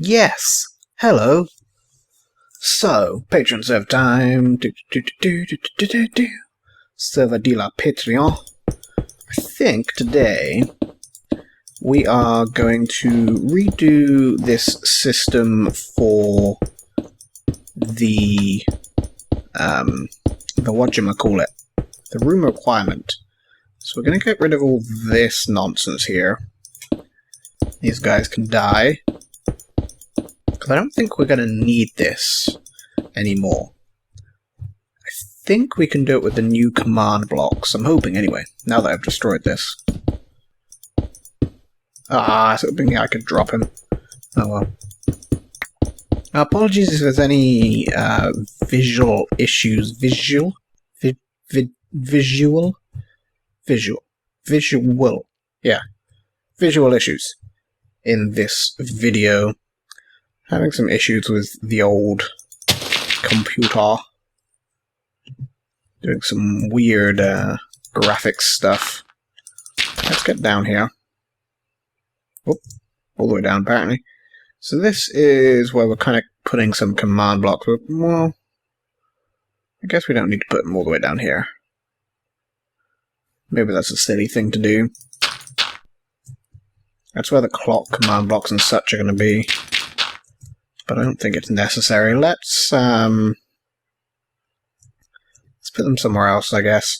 Yes! Hello! So, patron serve time. Server de la Patreon. I think today we are going to redo this system for the whatchamacallit, the room requirement. So we're going to get rid of all this nonsense here. These guys can die. Because I don't think we're going to need this anymore. I think we can do it with the new command blocks. I'm hoping anyway, now that I've destroyed this. I was hoping I could drop him. Oh well. Apologies if there's any visual issues. Visual? Yeah. Visual issues in this video. Having some issues with the old computer. Doing some weird graphics stuff. Let's get down here. Whoop. All the way down, apparently. So this is where we're kind of putting some command blocks. Well, I guess we don't need to put them all the way down here. Maybe that's a silly thing to do. That's where the clock command blocks and such are going to be. But I don't think it's necessary. Let's put them somewhere else, I guess.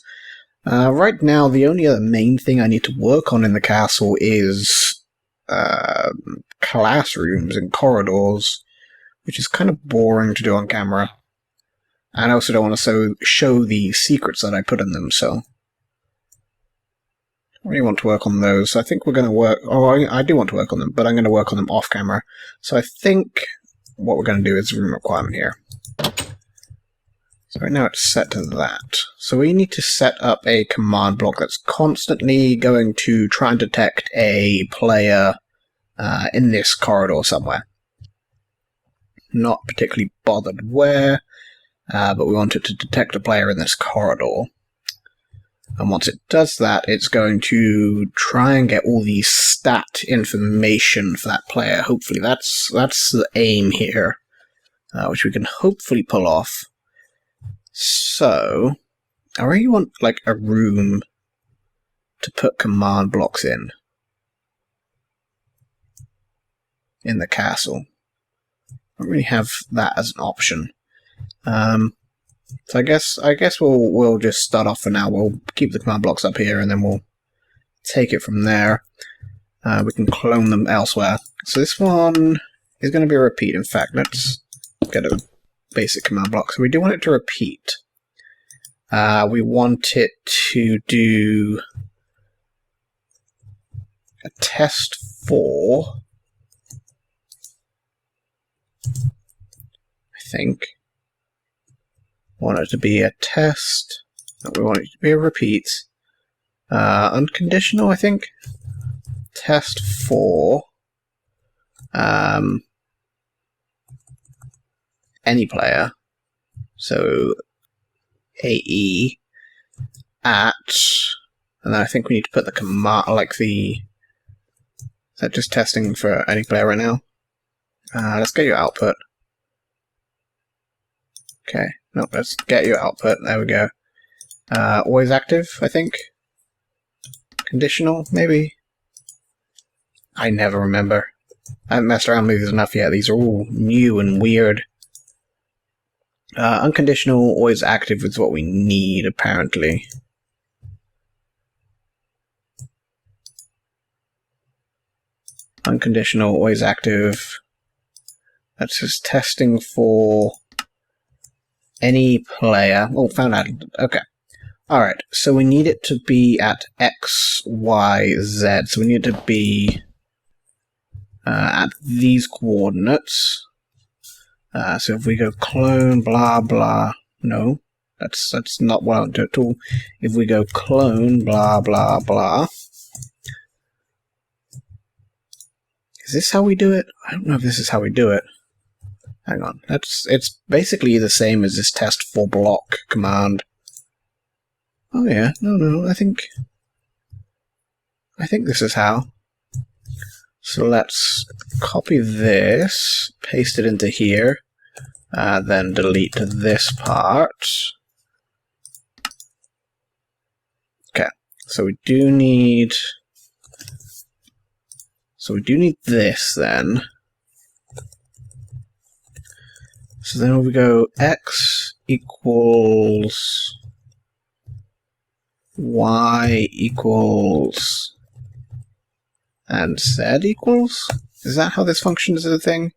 Right now, the only other main thing I need to work on in the castle is classrooms and corridors, which is kind of boring to do on camera. And I also don't want to show the secrets that I put in them, so I really want to work on those. I think we're going to work... Oh, I do want to work on them, but I'm going to work on them off camera. So I think what we're going to do is room requirement here. So right now it's set to that. So we need to set up a command block that's constantly going to try and detect a player in this corridor somewhere. Not particularly bothered where, but we want it to detect a player in this corridor. And once it does that, it's going to try and get all the stat information for that player. Hopefully, that's the aim here, which we can hopefully pull off. So, I really want like a room to put command blocks in the castle. I don't really have that as an option. So I guess we'll just start off for now. We'll keep the command blocks up here, and then we'll take it from there. We can clone them elsewhere. So this one is going to be a repeat. In fact, let's get a basic command block. So we do want it to repeat. We want it to do a test 4. I think. We want it to be a test. We want it to be a repeat. Unconditional, I think. Test 4. Any player. So AE at, and then I think we need to put the command, like the, is that just testing for any player right now? Let's get your output. Okay, no, let's get your output, there we go. Always active, I think. Conditional, maybe? I never remember. I haven't messed around with these enough yet, these are all new and weird. Unconditional, always active is what we need, apparently. Unconditional, always active. That's just testing for any player. Oh, found out. Okay. Alright, so we need it to be at X, Y, Z. So we need it to be at these coordinates. So if we go clone, blah, blah, no, that's not what I want to do at all. If we go clone, blah, blah, blah. Is this how we do it? I don't know if this is how we do it. Hang on, it's basically the same as this test 4 block command. Oh yeah, no, I think this is how. So let's copy this, paste it into here, then delete this part. Okay, so we do need this then. So then we go x equals y equals and z equals? Is that how this functions as a thing?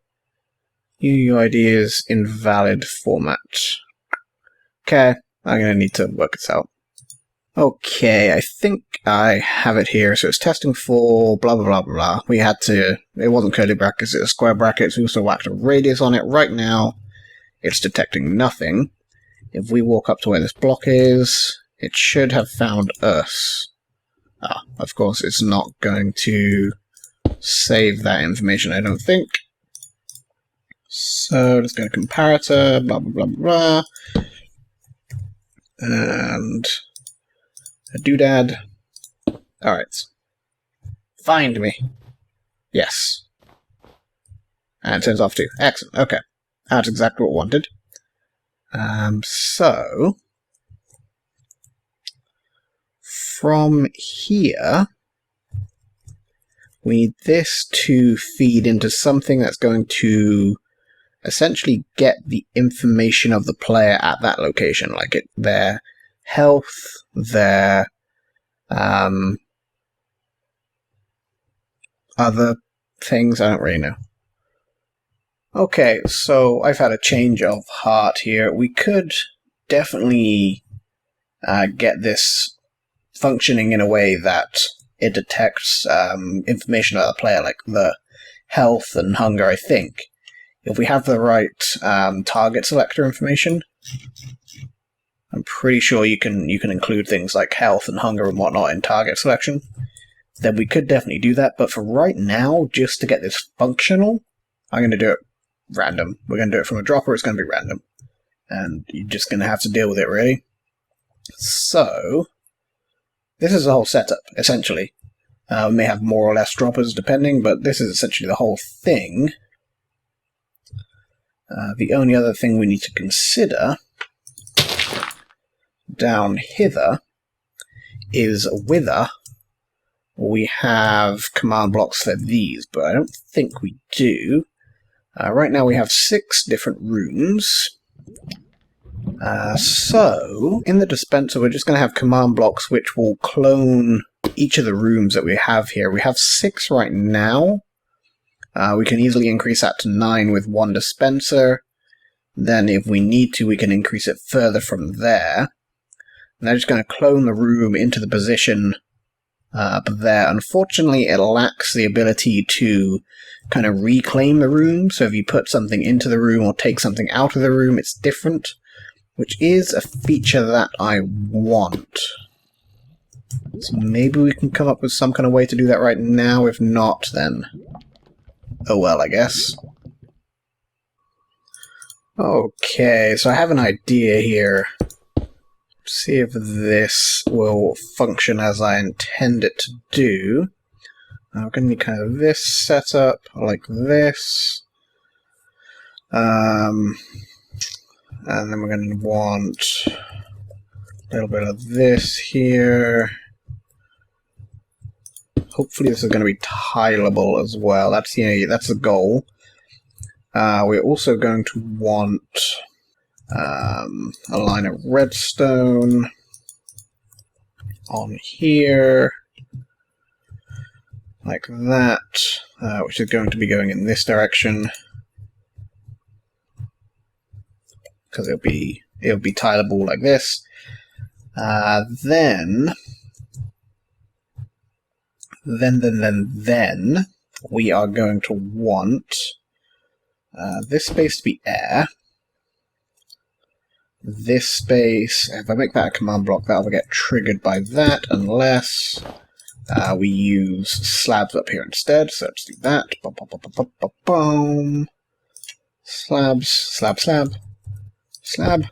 UUID is invalid format. Okay, I'm gonna need to work this out. Okay, I think I have it here. So it's testing for blah blah blah blah. We had to, it wasn't curly brackets, it was square brackets. We also whacked a radius on it. Right now, it's detecting nothing. If we walk up to where this block is, it should have found us. Ah, of course, it's not going to save that information, I don't think. So let's go to comparator, blah blah blah blah, and a doodad. Alright. Find me. Yes. And it turns off too. Excellent. Okay. That's exactly what I wanted. So from here, we need this to feed into something that's going to essentially get the information of the player at that location, like their health, their other things. I don't really know. Okay, so I've had a change of heart here. We could definitely get this functioning in a way that it detects information about the player, like the health and hunger, I think. If we have the right target selector information, I'm pretty sure you can include things like health and hunger and whatnot in target selection. Then we could definitely do that, but for right now, just to get this functional, I'm going to do it random. We're going to do it from a dropper, it's going to be random. And you're just going to have to deal with it, really. So, this is the whole setup, essentially. We may have more or less droppers, depending, but this is essentially the whole thing. The only other thing we need to consider down hither is whether we have command blocks for these, but I don't think we do. Right now we have 6 different rooms. So, in the dispenser we're just going to have command blocks which will clone each of the rooms that we have here. We have 6 right now. We can easily increase that to 9 with 1 dispenser. Then if we need to, we can increase it further from there. And they're just going to clone the room into the position up there. Unfortunately, it lacks the ability to kind of reclaim the room. So if you put something into the room or take something out of the room, it's different, which is a feature that I want. So maybe we can come up with some kind of way to do that right now. If not, then oh well, I guess. Okay, so I have an idea here. See if this will function as I intend it to do. We're going to need kind of this setup, like this. And then we're going to want a little bit of this here. Hopefully this is going to be tileable as well. That's the goal. We're also going to want a line of redstone on here, like that, which is going to be going in this direction, because it'll be tileable like this. Then we are going to want this space to be air. This space, if I make that a command block, that'll get triggered by that, unless we use slabs up here instead. So let's do that. Boom. Slabs, slab, slab, slab.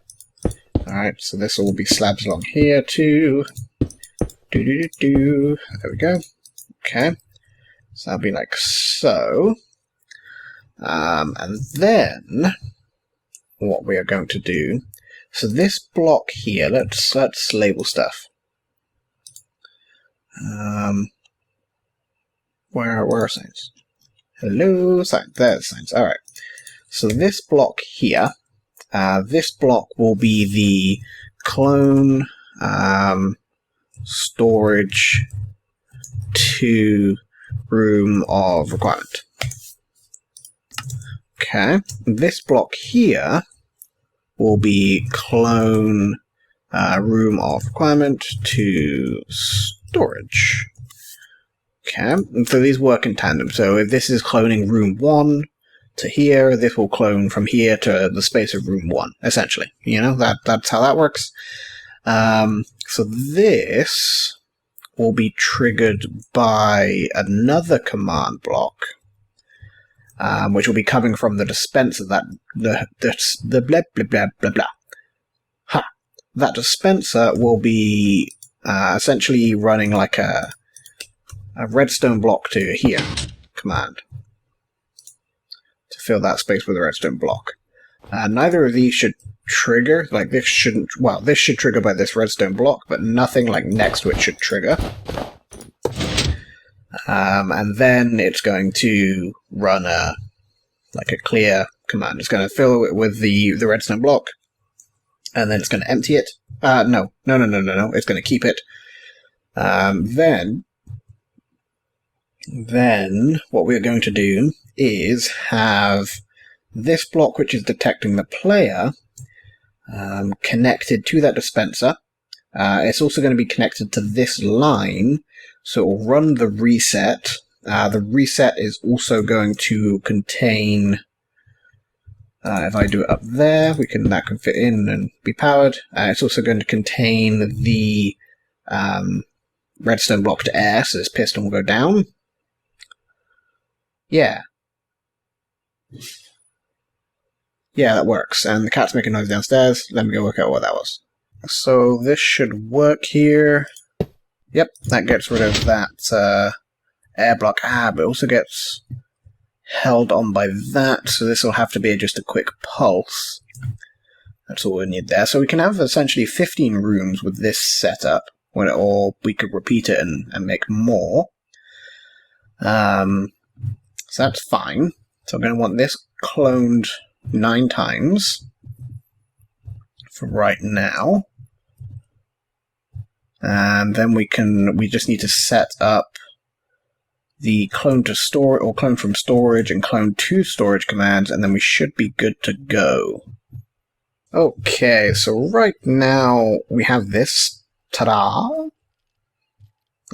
Alright, so this will be slabs along here too. There we go. Okay. So that'll be like so. And then what we are going to do, so this block here, let's label stuff. Where are signs? Hello, signs. There's signs. Alright. So this block here, this block will be the clone storage to room of requirement. Okay. This block here will be clone room of requirement to storage. Okay, and so these work in tandem. So if this is cloning room 1 to here, this will clone from here to the space of room 1, essentially. You know, that's how that works. So this will be triggered by another command block, which will be coming from the dispenser that the blah blah blah blah blah. Ha! That dispenser will be essentially running like a redstone block to here command to fill that space with a redstone block. Neither of these should trigger, like this shouldn't, well, this should trigger by this redstone block, but nothing like next to it should trigger. And then it's going to run a clear command. It's going to fill it with the redstone block, and then it's going to empty it. No. It's going to keep it. Then what we're going to do is have this block, which is detecting the player, connected to that dispenser. It's also going to be connected to this line, so it will run the reset. The reset is also going to contain, if I do it up there, that can fit in and be powered. It's also going to contain the redstone block to air, so this piston will go down. Yeah. Yeah, that works. And the cat's making noise downstairs. Let me go work out what that was. So this should work here. Yep, that gets rid of that air block. But it also gets held on by that, so this will have to be just a quick pulse. That's all we need there. So we can have essentially 15 rooms with this setup, or we could repeat it and make more. So that's fine. So I'm going to want this cloned 9 times for right now. And then we just need to set up the clone to store, or clone from storage and clone to storage commands, and then we should be good to go. Okay, so right now we have this. Ta-da!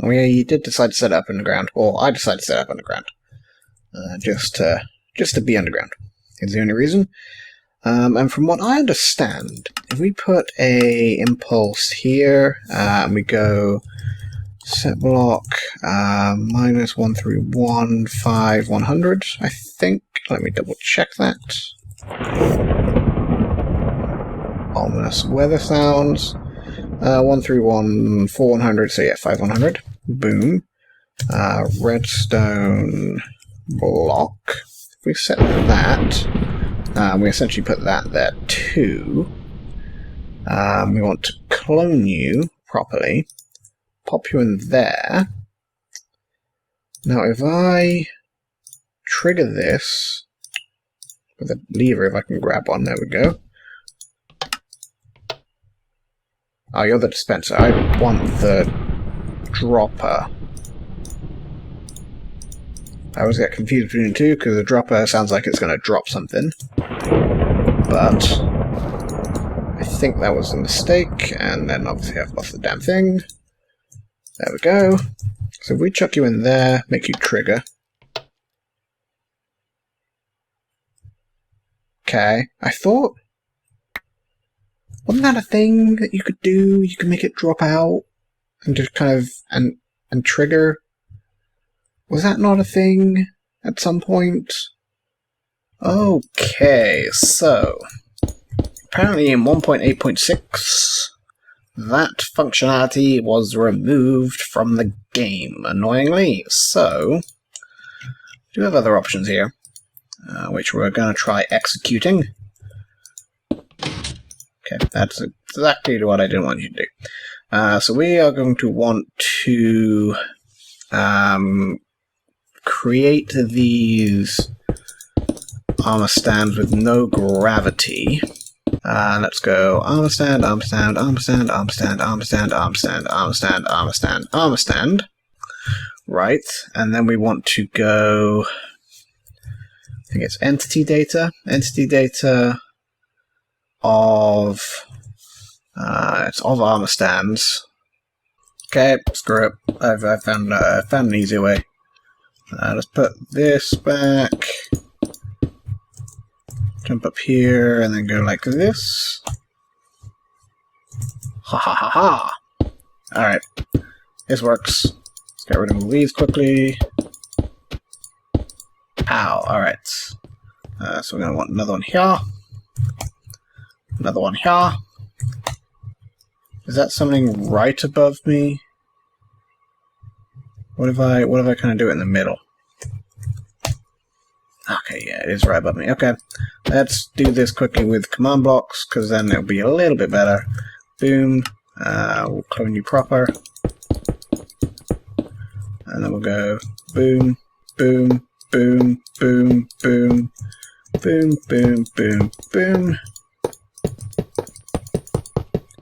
We did decide to set it up underground, or I decided to set it up underground. Just to be underground is the only reason. And from what I understand, if we put a impulse here, and we go set block -131 5 100, I think. Let me double check that. Ominous weather sounds. 131 4 100, so yeah, 5 100. Boom. Redstone block. If we set that, we essentially put that there too. We want to clone you properly. Pop you in there. Now if I trigger this with a lever, if I can grab one, there we go. Oh, you're the dispenser. I want the dropper. I always get confused between the two, because the dropper sounds like it's going to drop something. But I think that was a mistake, and then obviously I've lost the damn thing. There we go. So if we chuck you in there, make you trigger. Okay, I thought... Wasn't that a thing that you could do? You could make it drop out and just kind of... and trigger? Was that not a thing at some point? Okay, so... apparently in 1.8.6... that functionality was removed from the game, annoyingly. So, do have other options here, which we're going to try executing. Okay, that's exactly what I didn't want you to do. So we are going to want to create these armor stands with no gravity. Let's go armor stand, armor stand, armor stand, armor stand, armor stand, armor stand, armor stand, armor stand, armor stand. Right, and then we want to go, I think it's entity data of, it's of armor stands. Okay, screw it, I've found an easier way. Let's put this back, jump up here, and then go like this. Ha ha ha ha! Alright, this works. Let's get rid of all these quickly. Ow, alright. So we're going to want another one here. Another one here. Is that something right above me? What if I kind of do it in the middle? Okay, yeah, it is right above me. Okay, let's do this quickly with command blocks, because then it'll be a little bit better. Boom. We'll clone you proper. And then we'll go boom, boom, boom, boom, boom, boom, boom, boom, boom.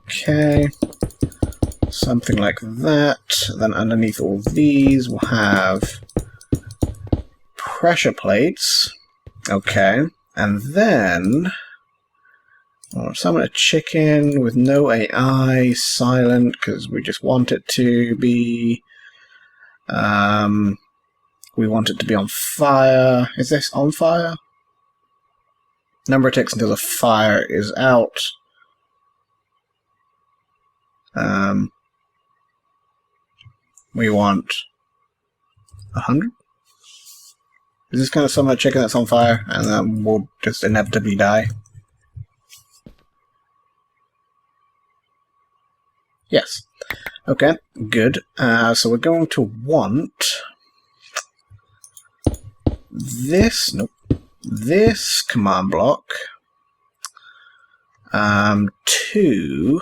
Okay. Something like that. Then underneath all these we'll have pressure plates. Okay. And then summon a chicken with no AI, silent, because we just want it to be we want it to be on fire. Is this on fire? Number of ticks until the fire is out. We want 100? Is this kind of summon a chicken that's on fire and then we'll just inevitably die? Yes. Okay, good. So we're going to want this, this command block to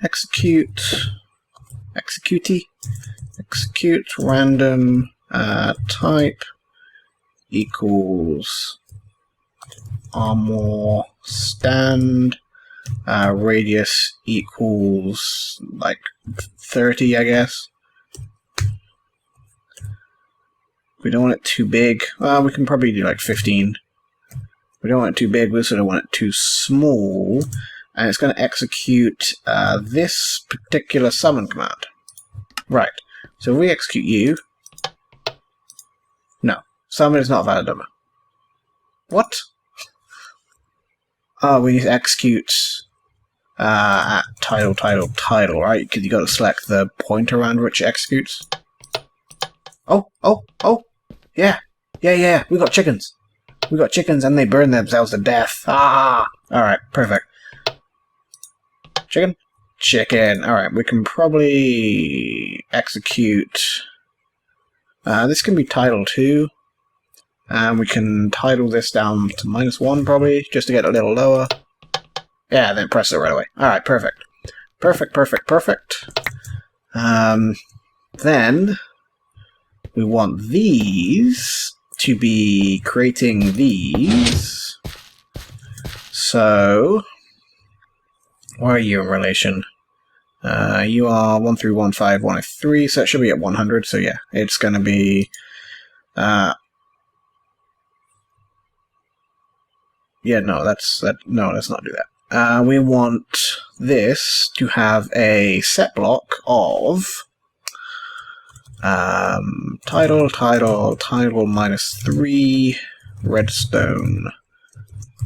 execute random type equals armor stand. Radius equals like 30, I guess. We don't want it too big. We can probably do like 15. We don't want it too big, we also don't want it too small. And it's going to execute this particular summon command. Right. So if we execute you... No. Summon is not valid number. What? Oh, we need to execute at title, right? Because you got to select the point around which it executes. Oh! Yeah! We got chickens! We got chickens and they burn themselves to death. Ah! Alright, perfect. Chicken. Alright, we can probably execute... this can be title 2. And we can title this down to -1 probably, just to get a little lower. Yeah, then press it right away. Alright, perfect. Perfect. Then we want these to be creating these. So, where are you in relation? You are 1 through 1, 5, 103, so it should be at 100. So yeah, it's going to be... Yeah, no, let's not do that. We want this to have a set block of title -3 redstone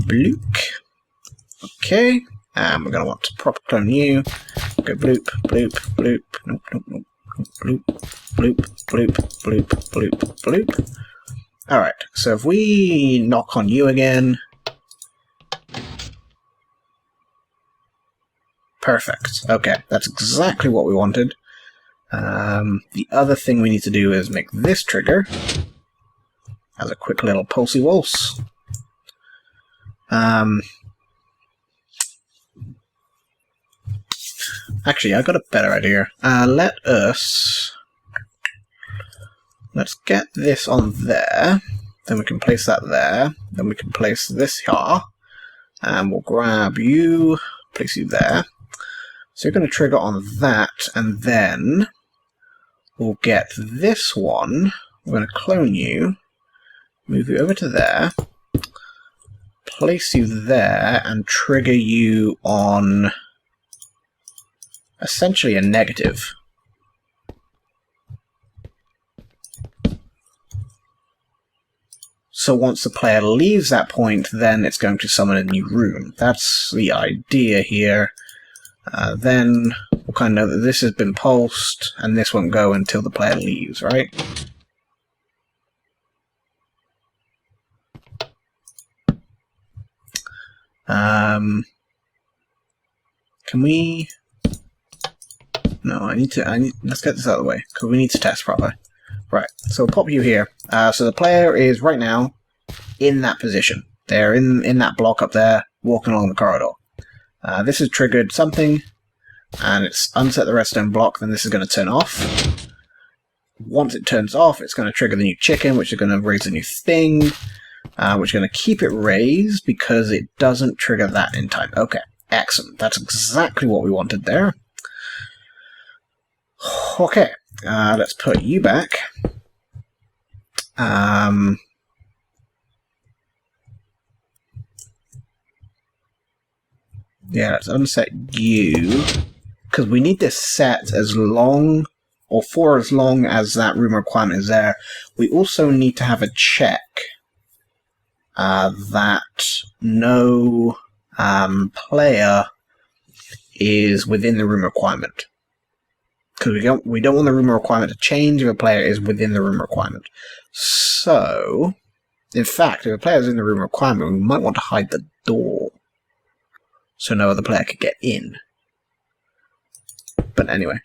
bloop. Okay, and we're gonna want to proper clone you. Go bloop. Nope. Bloop. Alright, so if we knock on you again. Perfect. Okay, that's exactly what we wanted. The other thing we need to do is make this trigger. as a quick little pulsey waltz. Actually, I got a better idea. Let's get this on there. Then we can place that there. Then we can place this here. And we'll grab you, place you there. So you're going to trigger on that, and then we'll get this one. We're going to clone you, move you over to there, place you there, and trigger you on essentially a negative. So once the player leaves that point, then it's going to summon a new room. That's the idea here. Then we'll kind of know that this has been pulsed, and this won't go until the player leaves, right? Can we... No, let's get this out of the way, because we need to test properly. Right, so we'll pop you here. So the player is right now in that position. They're in that block up there, walking along the corridor. This has triggered something, and it's unset the redstone block, then this is going to turn off. Once it turns off, it's going to trigger the new chicken, which is going to raise a new thing, which is going to keep it raised because it doesn't trigger that in time. Okay, excellent. That's exactly what we wanted there. Okay, let's put you back. Yeah, let's unset you, because we need this set as long, or for as long as that room requirement is there. We also need to have a check that no player is within the room requirement. Because we don't want the room requirement to change if a player is within the room requirement. So, in fact, if a player is in the room requirement, we might want to hide the door, so no other player could get in. But anyway,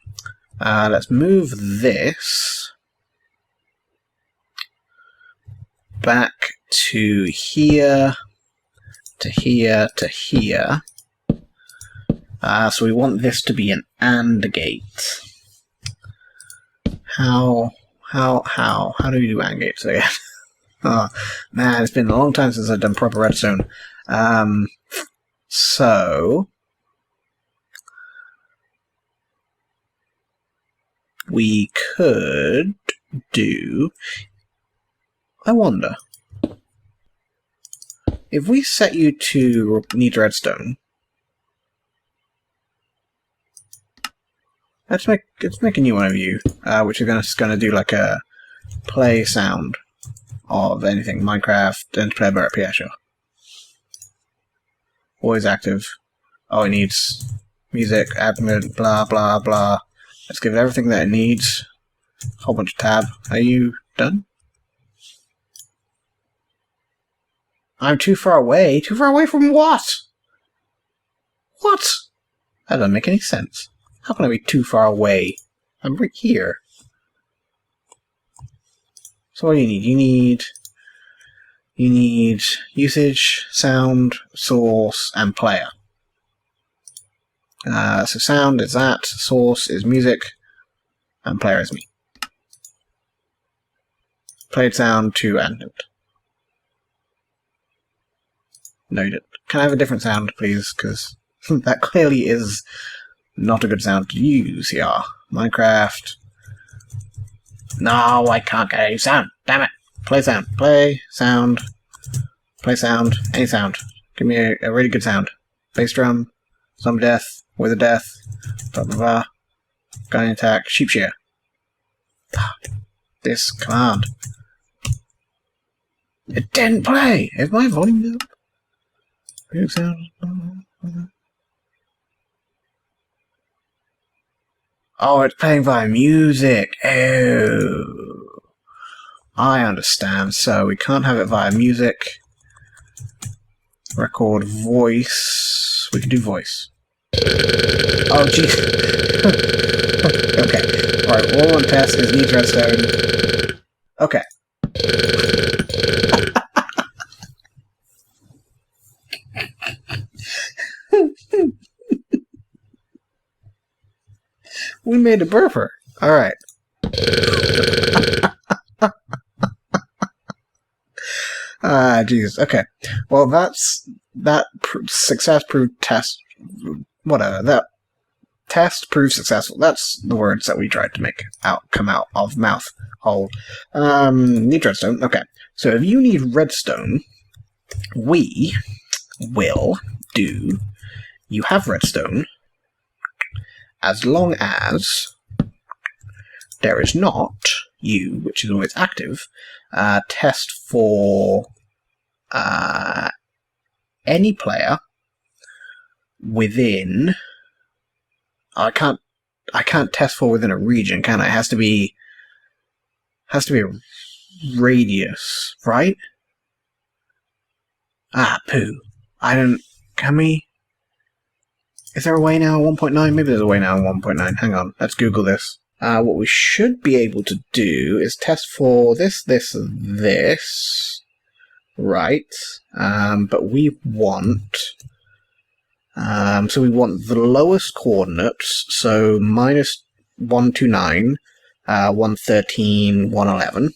let's move this back to here, to here, to here. So we want this to be an AND gate. How do we do AND gates again? Oh, man, it's been a long time since I've done proper redstone. So we could do... I wonder. If we set you to need redstone, let's make a new one of you, which is gonna do like a play sound of anything, Minecraft, Enterplayer Barrett, yeah, sure. Always active. Oh, it needs music, admin, blah blah blah. Let's give it everything that it needs. Whole bunch of tab. Are you done? I'm too far away. Too far away from what? What? That doesn't make any sense. How can I be too far away? I'm right here. So what do you need? You need usage, sound, source, and player. So sound is that, source is music, and player is me. Played sound to end it. Noted. Can I have a different sound, please? Because that clearly is not a good sound to use here. Minecraft. No, I can't get any sound. Damn it. Play sound. Play sound. Play sound. Any sound. Give me a really good sound. Bass drum. Some death. Wither death. Blah blah blah. Guardian attack. Sheep shear. This command. It didn't play! Is my volume up? Big sound. Oh, it's playing via music. Oh. I understand. So we can't have it via music. Record voice. We can do voice. Oh, jeez. Okay. Alright, all on test is needs redstone. Okay. We made a burper. All right. Jesus. Okay. Well, that success proved test. Whatever. That test proved successful. That's the words that we tried to make come out of mouth hole. Need redstone. Okay. So if you need redstone, we will do. You have redstone, as long as there is not you, which is always active, test for any player within. I can't test for within a region, can I? It has to be a radius, right? Poo. I don't. Can we? Is there a way now at 1.9? Maybe there's a way now at 1.9. Hang on, let's Google this. What we should be able to do is test for this, right? But we want. So we want the lowest coordinates, so minus 129, 113, 111.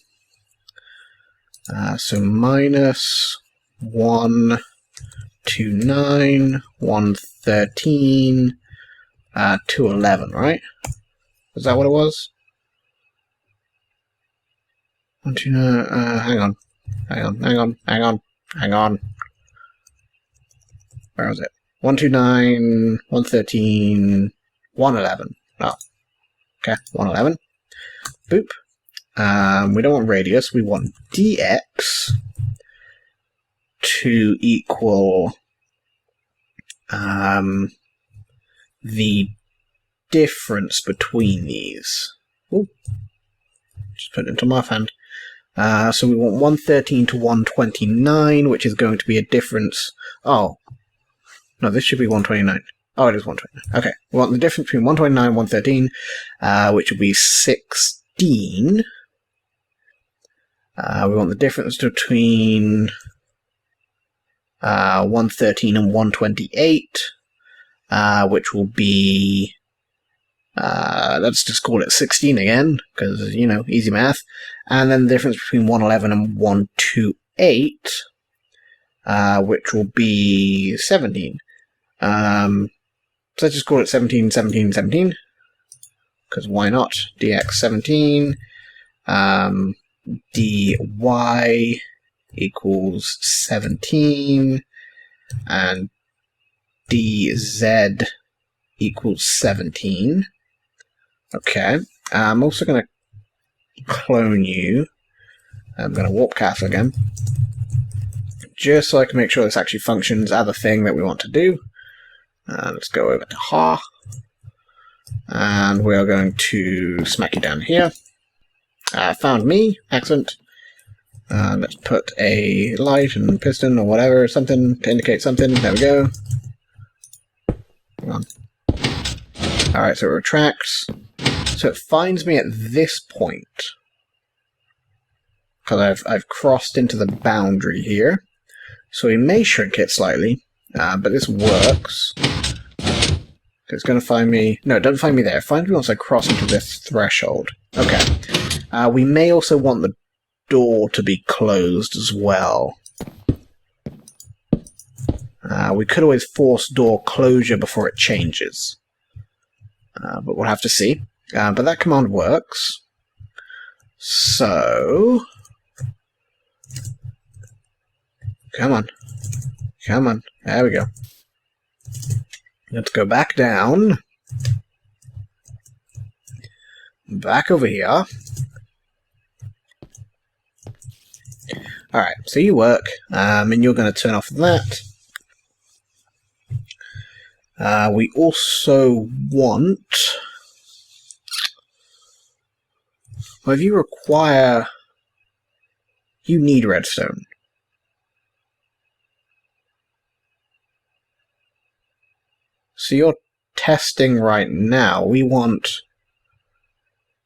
So minus 129, 113, 211, right? Is that what it was? 129, hang on. Where was it? 129, 113, 111. Oh. Okay, 111. Boop. We don't want radius, we want dx to equal the difference between these. Ooh. Just put it into my hand. So we want 113 to 129, which is going to be a difference. Oh. No, this should be 129. Oh, it is 129. Okay. We want the difference between 129 and 113, which will be 16. We want the difference between 113 and 128, which will be, let's just call it 16 again, because, easy math. And then the difference between 111 and 128, which will be 17. So let's just call it 17, 17, 17, because why not? dx 17, dy equals 17, and dz equals 17. Okay, I'm also going to clone you. I'm going to warp castle again, just so I can make sure this actually functions as a thing that we want to do. Let's go over to Ha, and we are going to smack you down here. Found me, excellent. Let's put a light and piston or whatever, something to indicate something. There we go. Hang on. Alright, so it retracts. So it finds me at this point, because I've crossed into the boundary here. So we may shrink it slightly, but this works. It's going to find me... No, it doesn't find me there. It finds me once I cross into this threshold. Okay. We may also want the door to be closed as well. We could always force door closure before it changes. But we'll have to see. But that command works. So... Come on. Come on. There we go. Let's go back down. Back over here. Alright, so you work, and you're going to turn off that. We also want... Well, if you require... You need redstone. So you're testing right now. We want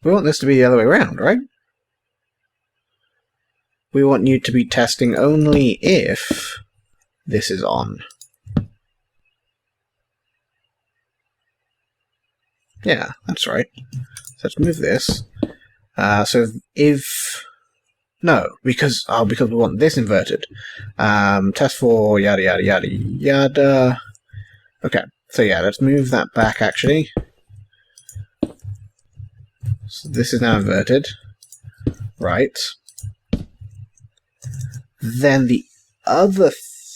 this to be the other way around, right? We want you to be testing only if this is on. Yeah, that's right. So let's move this. So if... No, because we want this inverted. Test for yada yada yada yada. Okay, so yeah, let's move that back actually. So this is now inverted. Right. Then the other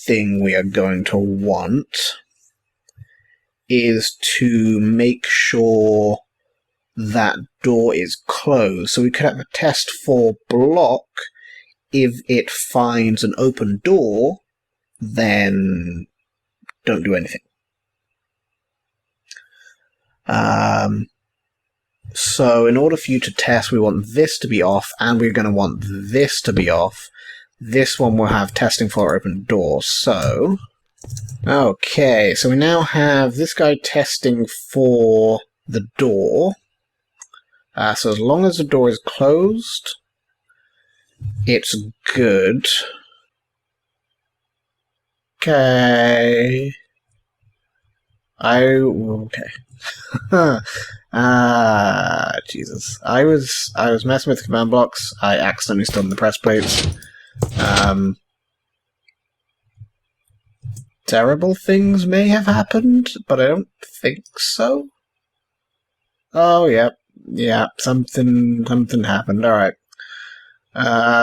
thing we are going to want is to make sure that door is closed. So we could have a test for block. If it finds an open door, then don't do anything. So in order for you to test, we want this to be off, and we're going to want this to be off. This one will have testing for open door. So, okay, so we now have this guy testing for the door. So as long as the door is closed, it's good. Okay. Okay. Jesus. I was messing with command blocks. I accidentally stunned the press plates. Terrible things may have happened, but I don't think so. Oh, yep. Yeah, something happened. Alright.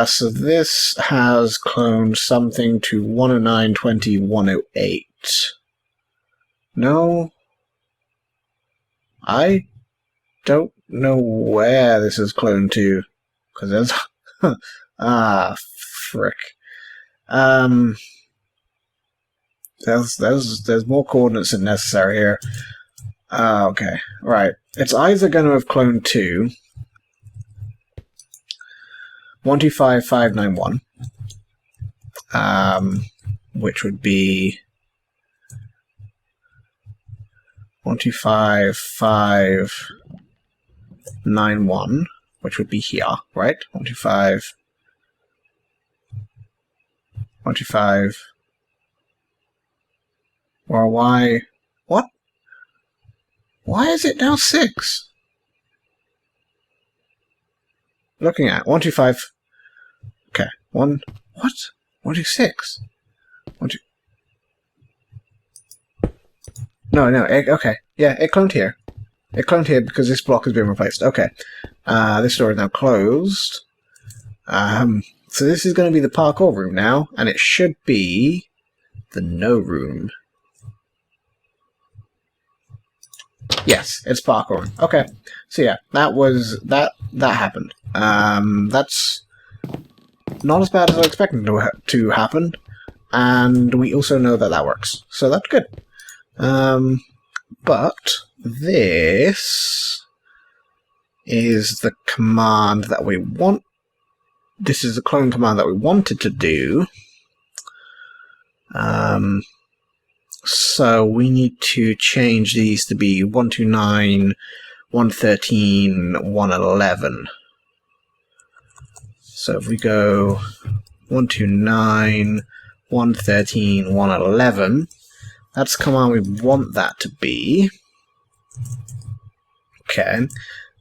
So this has cloned something to 109.20.108. No. I don't know where this is cloned to, because there's... frick. There's more coordinates than necessary here. Okay, right. It's either going to have cloned to 125591, which would be 125.591, which would be here, right? 125. Or why? What? Why is it now 6? Looking at 125. Okay, what? 126. 12. No. Okay, yeah, it cloned here. It cloned here because this block has been replaced. Okay, this door is now closed. So this is going to be the parkour room now, and it should be the no room. Yes, it's parkour. Okay, so yeah, that happened. That's not as bad as I expected to happen, and we also know that works, so that's good. But this is the command that we want. This is the clone command that we wanted to do. So we need to change these to be 129, 113, 111. So if we go 129, 113, 111, that's the command we want that to be. Okay,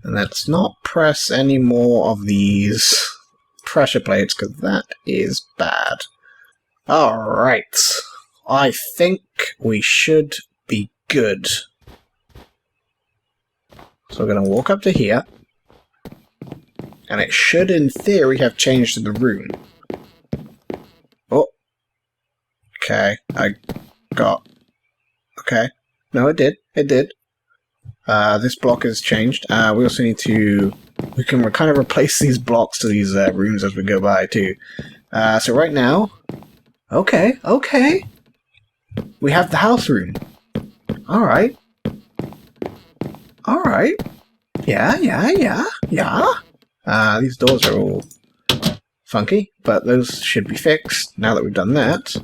and let's not press any more of these pressure plates, because that is bad. Alright, I think we should be good. So we're going to walk up to here, and it should, in theory, have changed the room. Oh. Okay, okay. No, it did. It did. This block has changed. We also need to... We can kind of replace these blocks to these rooms as we go by, too. So right now... Okay. We have the house room. Alright. Yeah. These doors are all funky, but those should be fixed now that we've done that.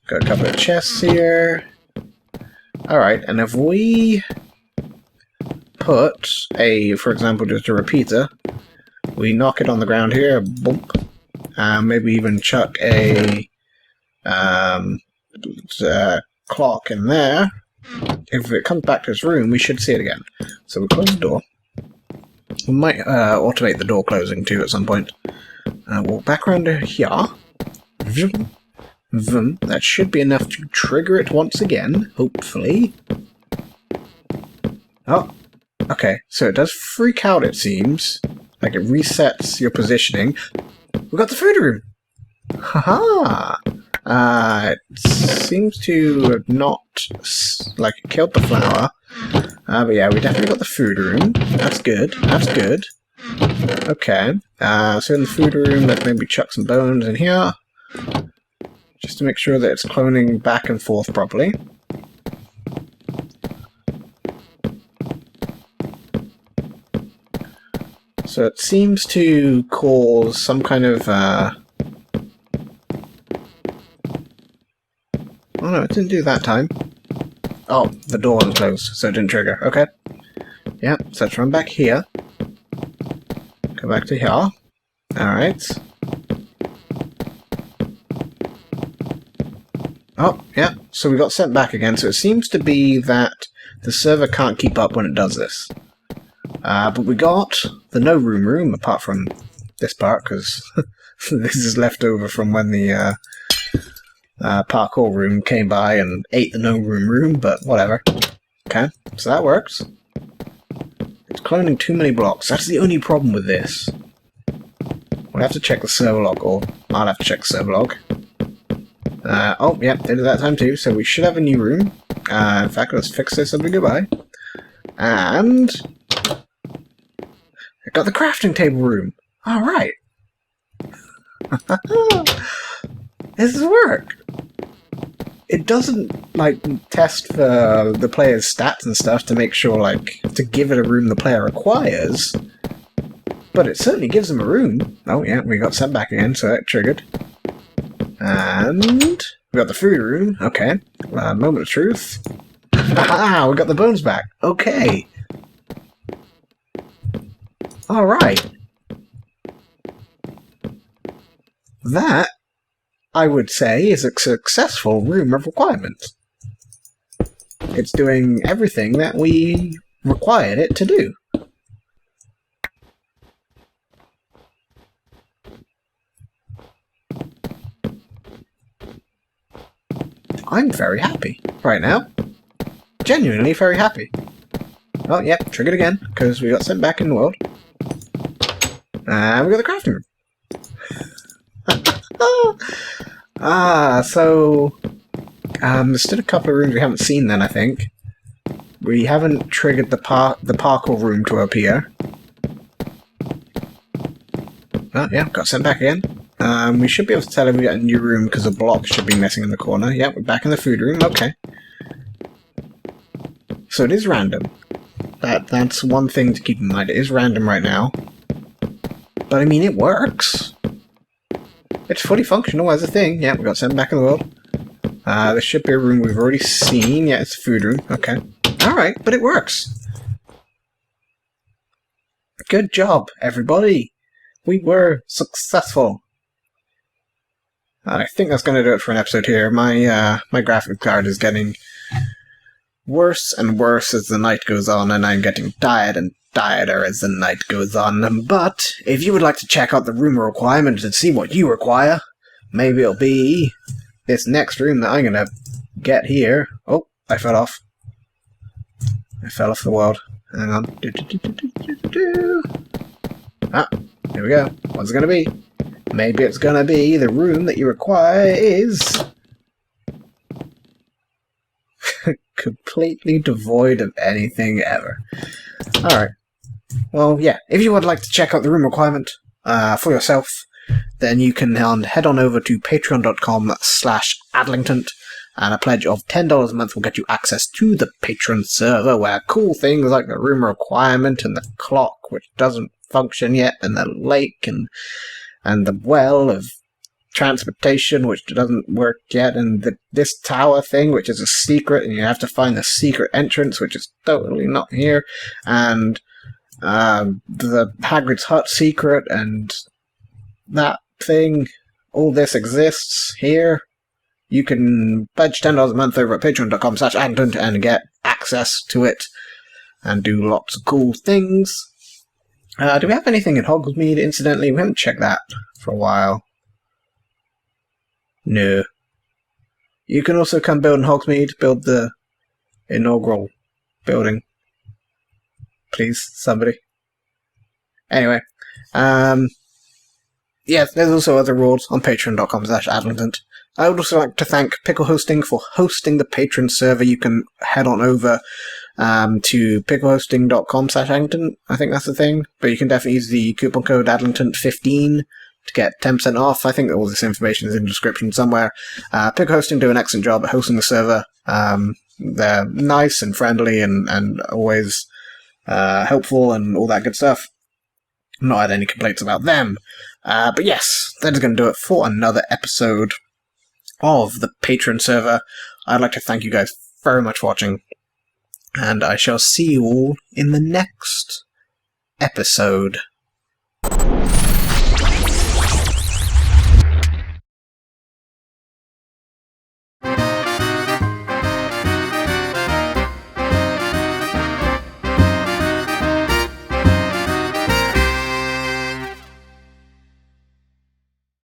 Got a couple of chests here. Alright, and if we put for example, just a repeater, we knock it on the ground here, bump, maybe even chuck a clock in there, if it comes back to its room, we should see it again. So we'll close the door. We might automate the door closing too at some point. Walk back around to here. Vroom, vroom. That should be enough to trigger it once again, hopefully. Oh, okay. So it does freak out, it seems. Like it resets your positioning. We got the food room! Haha! It seems to have not, like, killed the flower. But yeah, we definitely got the food room. That's good. That's good. Okay. So in the food room, let's maybe chuck some bones in here. Just to make sure that it's cloning back and forth properly. So it seems to cause some kind of, oh no, it didn't do that time. Oh, the door wasn't closed, so it didn't trigger. Okay. Yeah, so let's run back here. Go back to here. Alright. Oh, yeah, so we got sent back again, so it seems to be that the server can't keep up when it does this. But we got the no room, apart from this part, because this is left over from when the parkour room came by and ate the no room, but whatever. Okay, so that works. It's cloning too many blocks. That's the only problem with this. We'll have to check the server log, or I'll have to check the server log. Oh, yeah, they did that time too, so we should have a new room. In fact, let's fix this and we goodbye. And I got the crafting table room. Alright. This is work. It doesn't, like, test for the player's stats and stuff to make sure, like, to give it a room the player requires. But it certainly gives them a room. Oh, yeah, we got sent back again, so that triggered. And we got the food room. Okay. Moment of truth. Aha! We got the bones back. Okay. Alright. That, I would say, is a successful room of requirements. It's doing everything that we required it to do. I'm very happy right now. Genuinely very happy. Oh, yep, triggered again, because we got sent back in the world. And we got the crafting room. So there's still a couple of rooms we haven't seen then, I think. We haven't triggered the parkour room to appear. Oh, yeah, got sent back again. We should be able to tell if we got a new room because a block should be missing in the corner. Yeah, we're back in the food room. Okay. So it is random. That's one thing to keep in mind. It is random right now. But I mean, it works. It's fully functional as a thing. Yeah, we got sent back in the world. There should be a room we've already seen. Yeah, it's a food room. Okay. Alright, but it works. Good job, everybody. We were successful. I think that's going to do it for an episode here. My graphic card is getting worse and worse as the night goes on, and I'm getting tired and tireder as the night goes on. But if you would like to check out the room requirements and see what you require, maybe it'll be this next room that I'm going to get here. Oh, I fell off. I fell off the world. Hang on. Ah, here we go. What's it going to be? Maybe it's going to be the room that you require is completely devoid of anything ever. Alright. Well, yeah. If you would like to check out the room requirement for yourself, then you can head on over to patreon.com/Adlington, and a pledge of $10 a month will get you access to the Patreon server, where cool things like the room requirement and the clock, which doesn't function yet, and the lake, and the well of transportation, which doesn't work yet, and this tower thing, which is a secret, and you have to find the secret entrance, which is totally not here, and the Hagrid's hut secret, and that thing. All this exists here. You can pledge $10 a month over at patreon.com/Adlington and get access to it and do lots of cool things. Do we have anything in Hogsmeade, incidentally? We haven't checked that for a while. No. You can also come build in Hogsmeade, build the inaugural building. Please, somebody. Anyway, yeah, there's also other rewards on patreon.com/Adlington. I would also like to thank Pickle Hosting for hosting the Patreon server. You can head on over to picklehosting.com/Adlington. I think that's the thing. But you can definitely use the coupon code Adlington15 to get 10% off. I think all this information is in the description somewhere. Pickle Hosting do an excellent job at hosting the server. They're nice and friendly and always helpful and all that good stuff. Not had any complaints about them. But yes, that is going to do it for another episode of the Patreon server. I'd like to thank you guys very much for watching, and I shall see you all in the next episode.